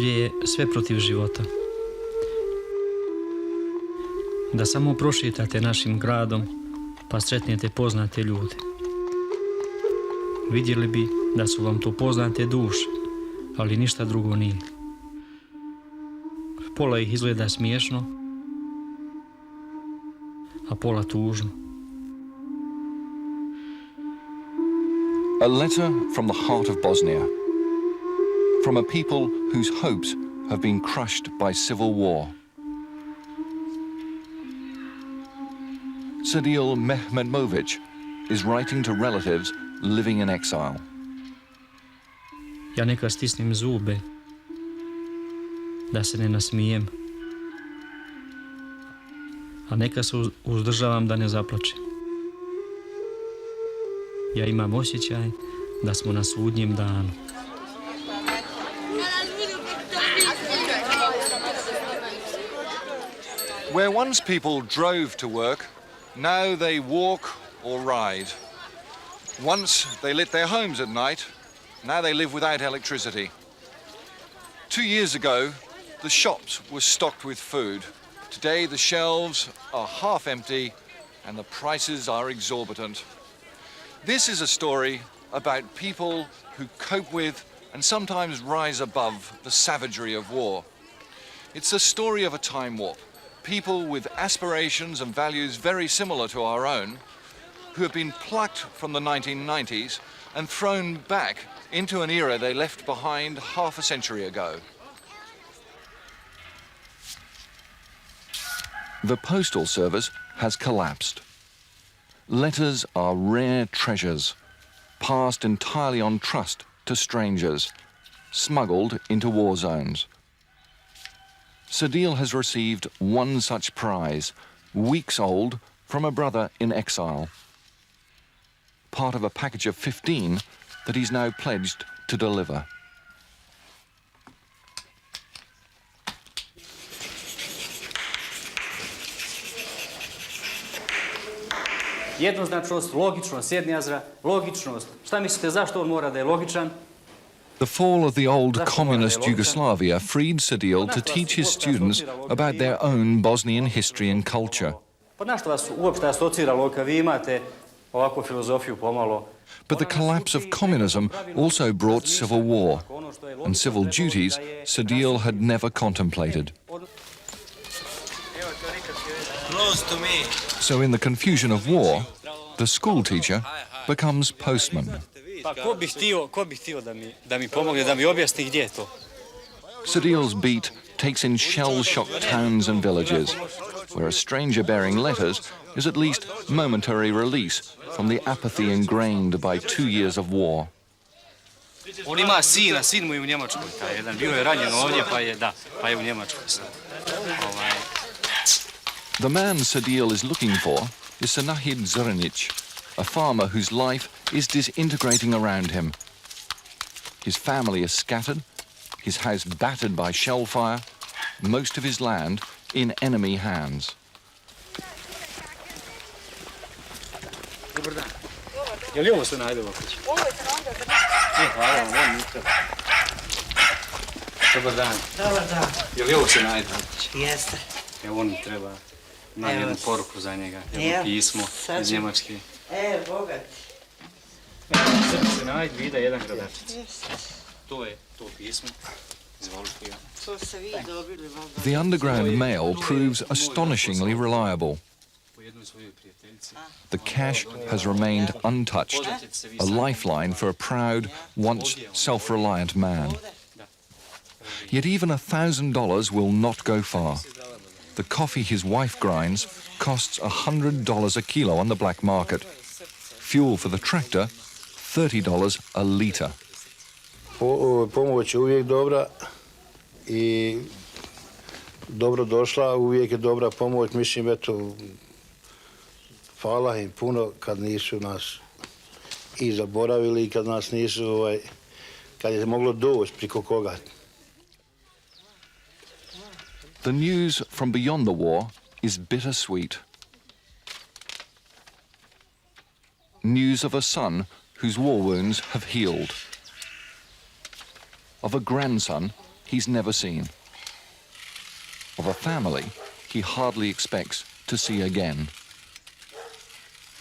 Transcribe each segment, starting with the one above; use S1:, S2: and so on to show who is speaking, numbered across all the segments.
S1: Ovdje je sve protiv života. Da samo prošetate našim gradom, pa sretnete poznate ljude. Vidjeli bi da su vam to poznate duše, ali ništa drugo nije. Pola ih izgleda smiješno, a pola tužno.
S2: A letter from the heart of Bosnia, from a people whose hopes have been crushed by civil war. Sadil Mehmedmovic is writing to relatives living in exile.
S1: Ja nekad stisnem zube da se ne nasmijem, a nekad se uzdržavam da ne zaplačem. Ja imam osjećaj da smo na sudnjem danu.
S2: Where once people drove to work, now they walk or ride. Once they lit their homes at night, now they live without electricity. 2 years ago, the shops were stocked with food. Today, the shelves are half empty and the prices are exorbitant. This is a story about people who cope with and sometimes rise above the savagery of war. It's the story of a time warp. People with aspirations and values very similar to our own, who have been plucked from the 1990s and thrown back into an era they left behind half a century ago. The postal service has collapsed. Letters are rare treasures, passed entirely on trust to strangers, smuggled into war zones. Sadil has received one such prize, weeks old, from a brother in exile. Part of a package of 15 that he's now pledged to deliver.
S3: Jednoznačnost, logičnost, jednjazra, logičnost. Šta mislite, zašto on mora da je logičan?
S2: The fall of the old communist Yugoslavia freed Sadil to teach his students about their own Bosnian history and culture.
S3: Pa na što vas uopšte asociralo kad vi imate ovakvu filozofiju pomalo?
S2: But the collapse of communism also brought civil war, and civil duties Sadil had never contemplated. So in the confusion of war, the school teacher becomes postman.
S3: Pa ko bi htio da mi pomogne, da mi objasni gdje je to?
S2: Sadil's beat takes in shell-shocked towns and villages, where a stranger bearing letters is at least momentary release from the apathy ingrained by 2 years of war.
S3: On ima sina, sin mu je u Njemačkoj, taj jedan. Bio je ranjen ovdje, pa je u Njemačkoj sad.
S2: The man Sadil is looking for is Sanahid Zrnic, a farmer whose life is disintegrating around him. His family is scattered, his house battered by shell fire, most of his land in enemy hands.
S3: Dobar dan. Je li ovo sve najdemo kući? Ovo je se najdemo. Hvala vam, ovo mi treba. Dobar dan.
S4: Dobar dan.
S3: Je li ovo sve najdemo kući?
S4: Jeste.
S3: Evo on mi treba. Imam jednu poruku za njega, jedno pismo iz Njemačke.
S4: Bogati.
S3: Sve se najde, vida jedan gradačić. To je to pismo. Izvolite ga.
S4: To se vi dobili, Bogati.
S2: The underground mail proves astonishingly reliable. The cash has remained untouched, a lifeline for a proud, once self-reliant man. Yet even $1,000 will not go far. The coffee his wife grinds costs $100 a kilo on the black market. Fuel for the tractor, $30 a litre.
S5: Pomoć je uvijek dobra i dobro došla, uvijek je dobra pomoć. Mislim, eto, hvala im puno kad nisu nas i zaboravili i kad nas nisu, kad je moglo doći priko koga.
S2: The news from beyond the war is bittersweet. News of a son whose war wounds have healed. Of a grandson he's never seen. Of a family he hardly expects to see again.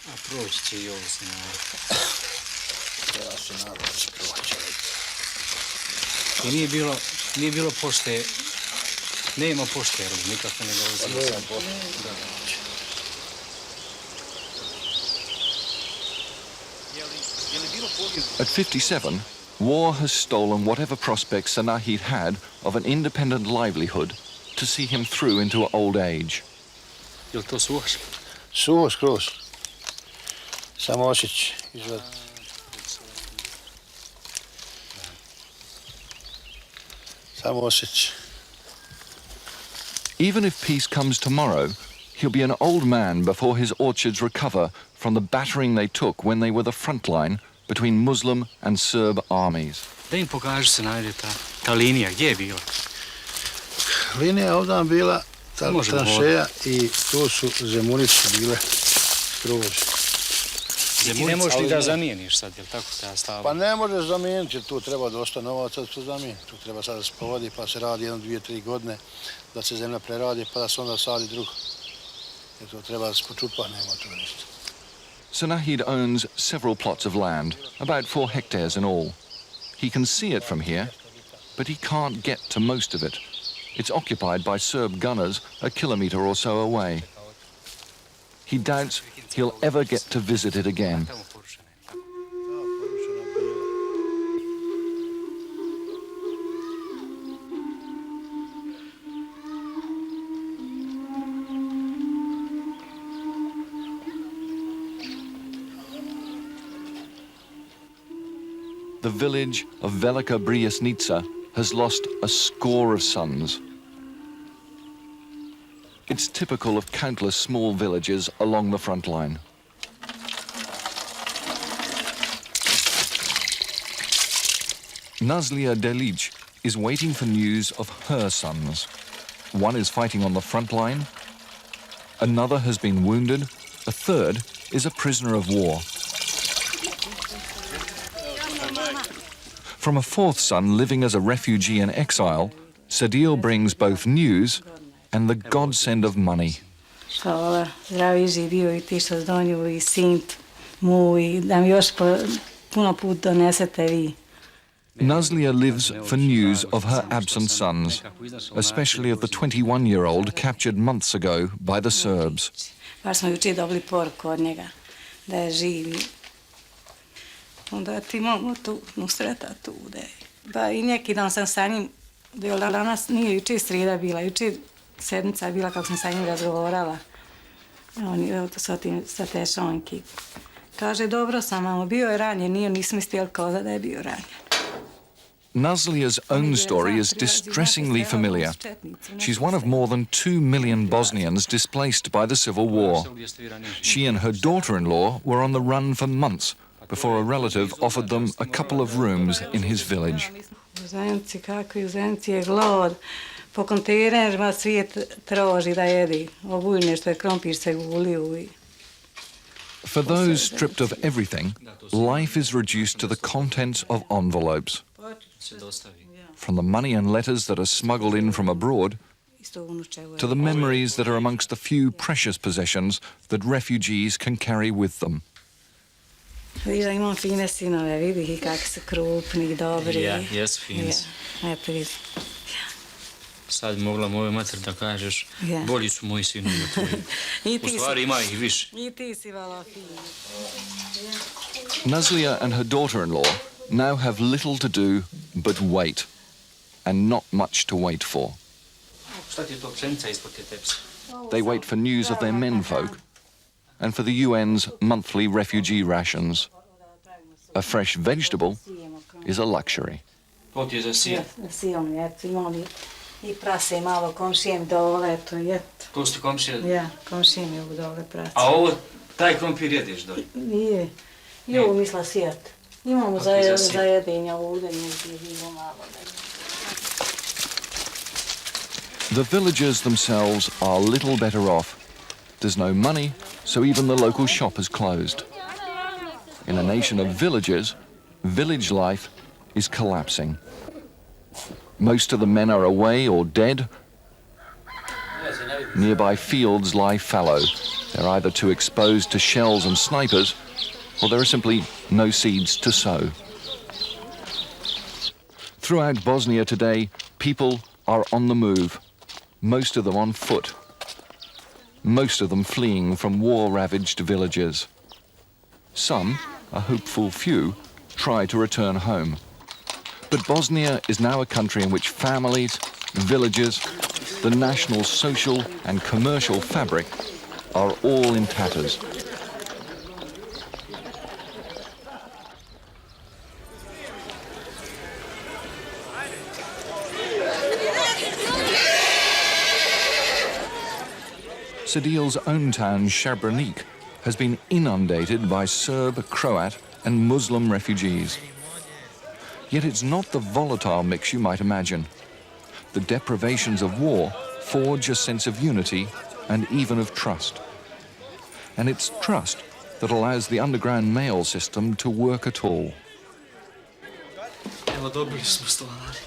S3: A proći će i ovo se
S5: Treba se nadam da se proći.
S3: I nije bilo pošte, nema pošte, nikako ne dolazi.
S2: At 57, war has stolen whatever prospects Sanahid had of an independent livelihood to see him through into old age.
S3: Je li to suhaš?
S5: Suho skroz. Samo osjeć izvad. Samo osjeć.
S2: Even if peace comes tomorrow, he'll be an old man before his orchards recover from the battering they took when they were the front line between Muslim and Serb armies.
S3: Da im pokaže se najde ta linija, gdje je bila?
S5: Linija ovdje bila ta
S3: Može
S5: tranšeja i tu su zemunice bile skroz.
S3: Ti ne možeš ni da zamijeniš sad, jel tako ta stava?
S5: Pa ne možeš zamijeniti, jer tu treba dosta novaca da se zamijeni. Tu treba sad da se povodi, pa se radi 1, 2, 3 godine, da se zemlja preradi, pa da se onda sadi drugo. Jer to treba da se počupa, nema tu ništa.
S2: Sanahid owns several plots of land, about 4 hectares in all. He can see it from here, but he can't get to most of it. It's occupied by Serb gunners a kilometre or so away. He doubts he'll ever get to visit it again. The village of Velika Brijesnica has lost a score of sons. It's typical of countless small villages along the front line. Nazlia Delic is waiting for news of her sons. One is fighting on the front line, another has been wounded, a third is a prisoner of war. From a fourth son living as a refugee in exile, Sadil brings both news and the godsend of money.
S6: Hvala, zdravi živio i ti što donju i sin moj, da mi još puno put donesete vi.
S2: Nazlia lives for news of her absent sons, especially of the 21-year-old captured months ago by the Serbs.
S6: Baš smo jučer dobili poruku od njega, da je živi. Onda ti imamo tu, sreta tu, da je. Pa i neki dan sam sa njim, danas nije jučer sreda bila, jučer sedmica je bila kako sam sa njim razgovorala. On je sa te šonki. Kaže, dobro sam, mamo, bio je ranjen, nisam istijel koza da je bio ranjen.
S2: Nazlia's own story is distressingly familiar. She's one of more than 2 million Bosnians displaced by the civil war. She and her daughter-in-law were on the run for months before a relative offered them a couple of rooms in his village.
S6: U Zenici, kakvi u Zenici je glod. Po kontejnerima svijet traži da jedi. Obujne što je krompir se guliju.
S2: For those stripped of everything, life is reduced to the contents of envelopes. From the money and letters that are smuggled in from abroad, to the memories that are amongst the few precious possessions that refugees can carry with them.
S6: Vidiš da imam fine sinove, vidi ih kako su krupni i dobri.
S3: Ja, jesu fini.
S6: Eto vidi.
S3: Sad mogla moja mater da kažeš, bolji su moji sinovi od tvoji. U stvari ima ih više.
S6: I ti si vala fini.
S2: Nazlia and her daughter-in-law now have little to do but wait, and not much to wait for.
S3: Šta ti je to pšenica ispod te tepse?
S2: They wait for news of their menfolk and for the UN's monthly refugee rations. A fresh vegetable is a luxury.
S3: To ti je za sir?
S6: Za sirom, eto, imam i prase malo, komšije mi dole, eto, eto.
S3: To su ti komšije?
S6: Ja, komšije mi u dole prase.
S3: A ovo, taj krompir jedeš dole?
S6: Nije. I ovo misla sjet. Imamo za jedenja ovdje, imamo malo.
S2: The villagers themselves are little better off. There's no money, so even the local shop has closed. In a nation of villages, village life is collapsing. Most of the men are away or dead. Nearby fields lie fallow. They're either too exposed to shells and snipers, or there are simply no seeds to sow. Throughout Bosnia today, people are on the move, most of them on foot, most of them fleeing from war-ravaged villages. Some, a hopeful few, try to return home. But Bosnia is now a country in which families, villages, the national social and commercial fabric are all in tatters. Sadil's own town, Srebrenik, has been inundated by Serb, Croat and Muslim refugees. Yet it's not the volatile mix you might imagine. The deprivations of war forge a sense of unity and even of trust. And it's trust that allows the underground mail system to work at all.
S1: Evo, dobili smo stvari.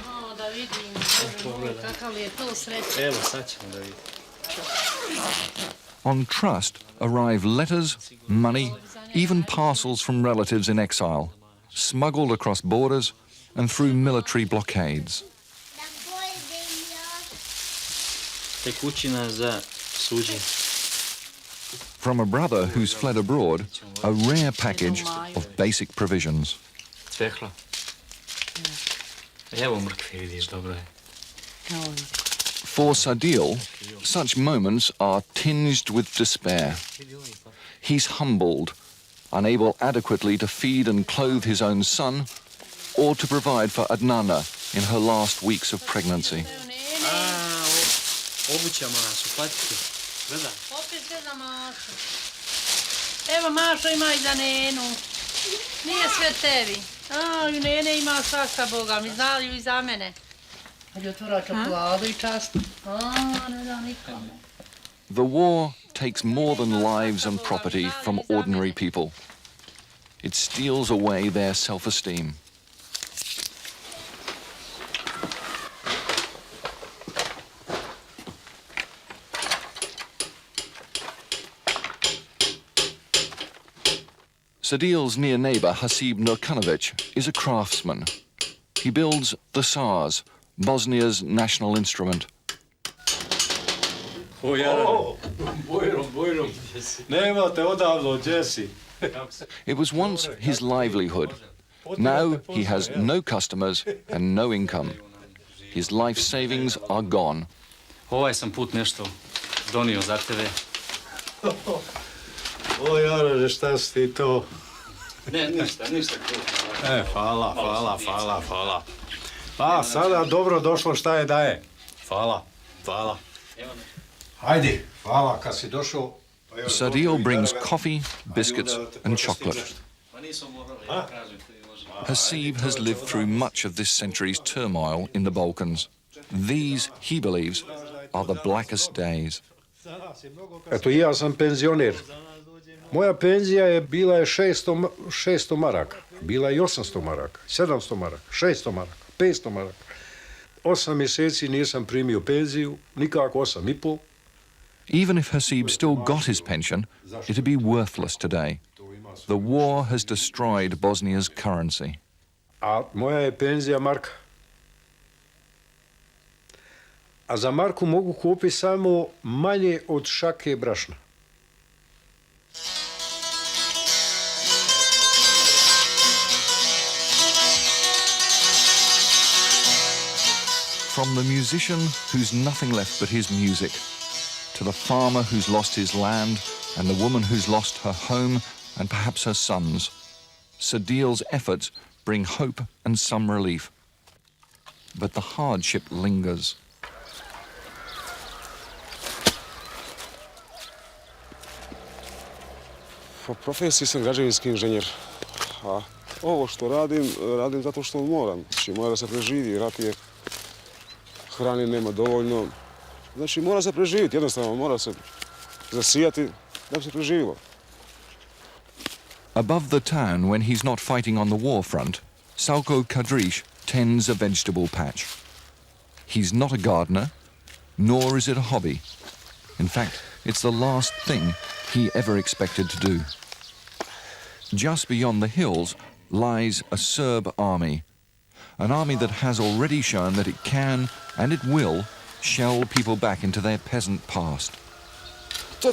S7: No, da vidimo, kakav je to sreća.
S1: Evo, sad ćemo da vidimo.
S2: On trust arrive letters, money, even parcels from relatives in exile, smuggled across borders and through military blockades.
S1: Tekućina za suđenje.
S2: From a brother who's fled abroad, a rare package of basic provisions.
S1: Cvehla. Evo mrkve, vidiš, dobro je.
S2: For Sadil, such moments are tinged with despair. He's humbled, unable adequately to feed and clothe his own son or to provide for Adnana in her last weeks of pregnancy.
S1: Obuća Mašu, patike. Gledaj.
S7: Opet sve za Mašu. Evo Mašo ima i za Nenu. Nije sve tebi. A, i Nene ima svaka Boga, mi znaju i za mene. Kad je otvora čokoladu i čast. A, ne da nikome.
S2: The war takes more than lives and property from ordinary people. It steals away their self-esteem. Sadil's near neighbour Hasib Nurkanovic is a craftsman. He builds the saz, Bosnia's national instrument. It was once his livelihood. Now he has no customers and no income. His life savings are gone.
S1: Ovaj sam put nešto donio za tebe.
S8: O, Jarože, šta si ti to?
S1: Ne, ništa.
S8: Hvala. A, sada dobro došlo, šta je daje? Hvala. Hajde, hvala, kad si došao.
S2: Sadil brings coffee, biscuits and chocolate. Hasib has lived through much of this century's turmoil in the Balkans. These, he believes, are the blackest days.
S8: Eto, i ja sam penzioner. Moja penzija je bila 600 maraka, bila je 800 maraka, 700 maraka, 600 maraka, 500 maraka. 8 mjeseci nisam primio penziju, nikako 8,5.
S2: Even if Hasib still got his pension, it'd be worthless today. The war has destroyed Bosnia's currency.
S8: A moja je penzija marka. A za marku mogu kupiti samo manje od šake brašna.
S2: From the musician who's nothing left but his music, to the farmer who's lost his land and the woman who's lost her home and perhaps her sons, Sadil's efforts bring hope and some relief. But the hardship lingers.
S9: Po profesiji sam građevinski inženjer, a ovo što radim zato što moram. Znači, mora se preživi, rat je, hrane nema dovoljno. Znači, mora se preživiti, jednostavno, mora se zasijati da bi se preživilo.
S2: Above the town, when he's not fighting on the war front, Salko Kadrish tends a vegetable patch. He's not a gardener, nor is it a hobby. In fact, it's the last thing he ever expected to do. Just beyond the hills lies a Serb army, an army that has already shown that it can and it will shell people back into their peasant past.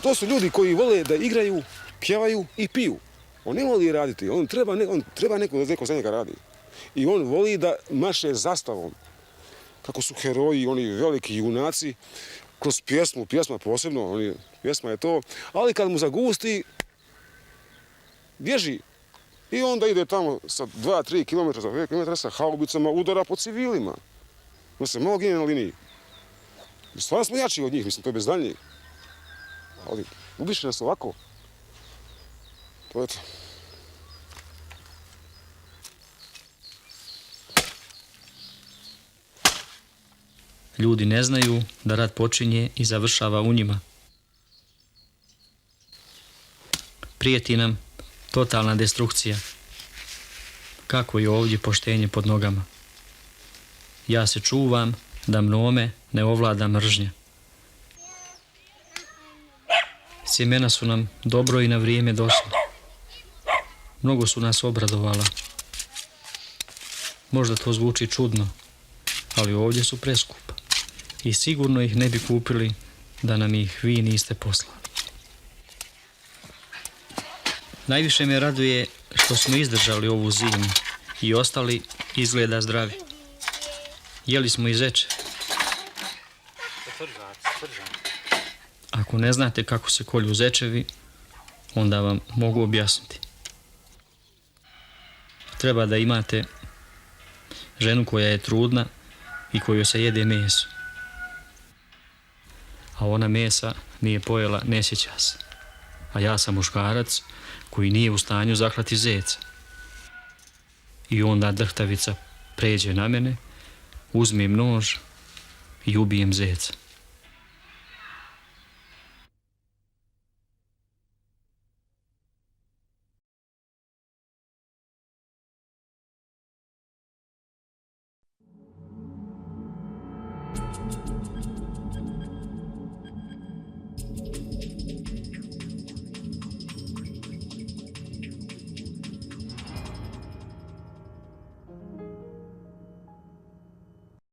S9: To su ljudi koji vole da igraju, pjevaju i piju. On ne voli raditi, on treba neko za njega radi. I on voli da maše zastavom. Kako su heroji, oni veliki junaci, kroz pjesma posebno, pjesma je to, ali kad mu zagusti, bježi. I onda ide tamo sa 2-3 km za 5 km sa haubicama, udara po civilima. Da se malo gine na liniji. Stvarno smo jači od njih, mislim, to je bez daljnjeg. Ali ubiše nas ovako. To je to.
S1: Ljudi ne znaju da rat počinje i završava u njima. Prijeti nam totalna destrukcija. Kako je ovdje poštenje pod nogama? Ja se čuvam da mnome ne ovlada mržnja. Sjemena su nam dobro i na vrijeme došla. Mnogo su nas obradovala. Možda to zvuči čudno, ali ovdje su preskupa i sigurno ih ne bi kupili da nam ih vi niste poslali. Najviše me raduje što smo izdržali ovu zimu i ostali izgleda zdravi. Jeli smo i zeče. Ako ne znate kako se kolju zečevi, onda vam mogu objasniti. Treba da imate ženu koja je trudna i koju se jede meso. A ona mesa nije pojela, ne sjeća se. A ja sam muškarac koji nije u stanju zaklati zeca. I onda drhtavica pređe na mene, uzmem nož i ubijem zeca.